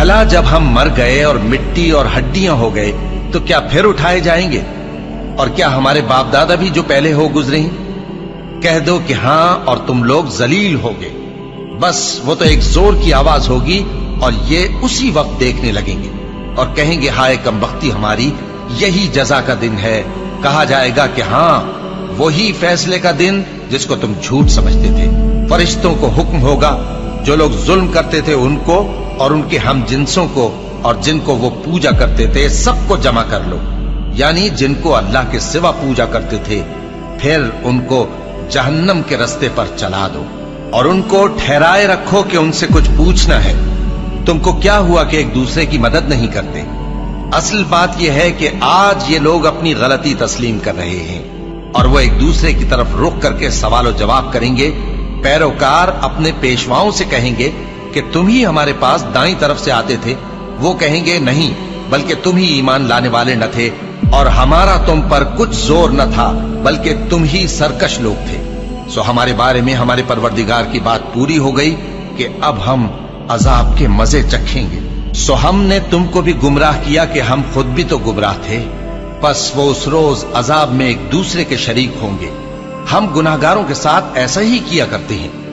भला जब हम मर गए और मिट्टी और हड्डियां हो गए तो क्या फिर उठाए जाएंगे? और क्या हमारे बाप दादा भी जो पहले हो गुजरे हैं? कह दो कि हां और तुम लोग जलील होगे। बस वो तो एक जोर की आवाज होगी और ये उसी वक्त देखने लगेंगे और कहेंगे हाय कमबख्ती हमारी, यही जजा का दिन है। कहा जाएगा कि हां वही फैसले का दिन जिसको तुम झूठ समझते थे। फरिश्तों को हुक्म होगा जो लोग जुल्म करते थे उनको और उनके हम जिन्सों को और जिनको वो पूजा करते थे सबको जमा कर लो, यानी जिनको अल्लाह के सिवा पूजा करते थे, फिर उनको जहन्नम के रास्ते पर चला दो और उनको ठहराए रखो कि उनसे कुछ पूछना है। तुमको क्या हुआ कि एक दूसरे की मदद नहीं करते? असल बात यह है कि आज ये लोग अपनी गलती तस्लीम कर रहे हैं और वो एक दूसरे की तरफ रुख करके सवाल और जवाब करेंगे। पैरोकार अपने पेशवाओं से कहेंगे कि तुम ही हमारे पास दाईं तरफ से आते थे। वो कहेंगे नहीं, बल्कि तुम ही ईमान लाने वाले न थे और हमारा तुम पर कुछ जोर न था, बल्कि तुम ही सरकश लोग थे। सो हमारे बारे में हमारे परवरदिगार की बात पूरी हो गई कि अब हम अजाब के मजे चखेंगे। सो हमने तुमको भी गुमराह किया कि हम खुद भी तो गुमराह थे। बस वो उस रोज अजाब में एक दूसरे के शरीक होंगे। हम गुनाहगारों के साथ ऐसा ही किया करते हैं।